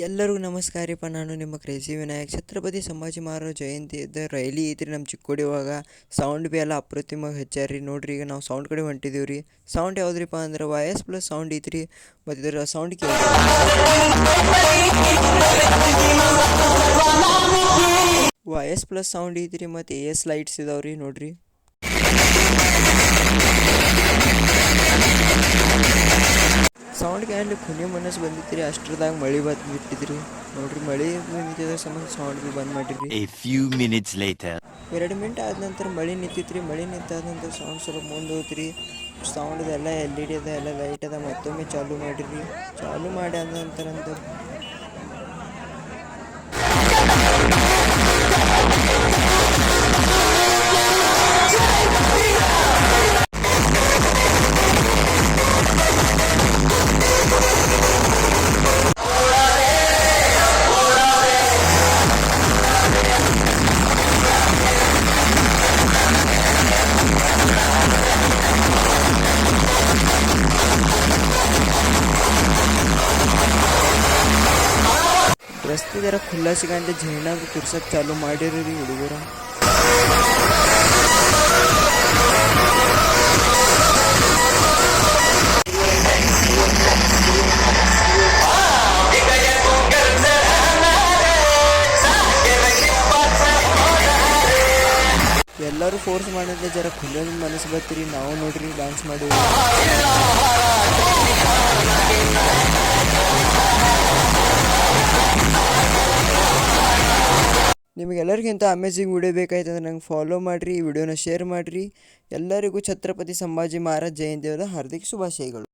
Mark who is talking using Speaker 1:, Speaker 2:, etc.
Speaker 1: ಎಲ್ಲರಿಗೂ ನಮಸ್ಕಾರ ರೀಪ್ಪ. ನಾನು ನಿಮ್ಮ ಕ್ರೇಜಿ ವಿನಾಯಕ್. ಛತ್ರಪತಿ ಸಂಭಾಜಿ ಮಹಾರಾಜ್ ಜಯಂತಿ ಇದ್ದ ರೈಲಿ ಐತ್ರಿ ನಮ್ಮ ಚಿಕ್ಕೋಡಿ ಒಳಗೆ. ಸೌಂಡ್ ಭೀ ಎಲ್ಲ ಅಪ್ರತಿಮವಾಗಿ ಹಚ್ಚಾರಿ ನೋಡ್ರಿ. ಈಗ ನಾವು ಸೌಂಡ್ ಕಡೆ ಹೊಂಟಿದ್ದೀವಿ ರೀ. ಸೌಂಡ್ ಯಾವುದ್ರಿಪ್ಪ ಅಂದ್ರೆ ವಾಯಸ್ ಪ್ಲಸ್ ಸೌಂಡ್ ಐತ್ರಿ. ಮತ್ತು ಇದರ ಸೌಂಡ್ ವಾಯಸ್ ಪ್ಲಸ್ ಸೌಂಡ್ ಐತ್ರಿ. ಮತ್ತು AS ಲೈಟ್ಸ್ ಇದಾವ್ರಿ ನೋಡ್ರಿ. ಸೌಂಡ್ ಕ್ಯಾಂಡ್ ಖುನಿ ಮನಸ್ಸು ಬಂದಿತ್ತು ರೀ. ಅಷ್ಟ್ರದಾಗ ಮಳೆ ಬಿಟ್ಟಿದ್ರಿ ನೋಡ್ರಿ. ಮಳೆ ನಿಂತಿದ್ದ ಸಂಬಂಧ ಸೌಂಡ್ ಭೀ ಬಂದ್ ಮಾಡಿರಿ. 2 ಮಿನಿಟ್ ಆದ ನಂತರ ಮಳೆ ನಿಂತಿತ್ತು ರೀ. ಮಳೆ ನಿಂತಾದ ನಂತರ ಸೌಂಡ್ ಸ್ವಲ್ಪ ಮುಂದೆ ಹೋತ್ರಿ. ಸೌಂಡ್ದೆಲ್ಲ LED ಅದ, ಎಲ್ಲ ಲೈಟ್ ಅದ. ಮತ್ತೊಮ್ಮೆ ಚಾಲೂ ಮಾಡಿರಿ. ಚಾಲೂ ಮಾಡಿ ಆದ ನಂತರ रस्ते जरा खुला सिगंडे झेलना तुर्सक चालू ಮಾಡಿರಿ ಹುಡುಗರು. ಎಲ್ಲರೂ ಫೋರ್ಸ್ ಮಾಡಿದ್ರೆ ಜರ ಖುಲ್ಲ ಮನಸ್ಸು ಬರ್ತೀರಿ. ನಾವು ನೋಡ್ರಿ ಡ್ಯಾನ್ಸ್ ಮಾಡಿ ನಿಮಗೆಲ್ಲರಿಗಿಂತ ಅಮೇಜಿಂಗ್ ವಿಡಿಯೋ ಬೇಕಾಯ್ತಂದ್ರೆ ನಂಗೆ ಫಾಲೋ ಮಾಡಿರಿ. ಈ ವಿಡಿಯೋನ ಶೇರ್ ಮಾಡಿರಿ. ಎಲ್ಲರಿಗೂ ಛತ್ರಪತಿ ಸಂಭಾಜಿ ಮಹಾರಾಜ್ ಜಯಂತಿಯವರ ಹಾರ್ದಿಕ ಶುಭಾಶಯಗಳು.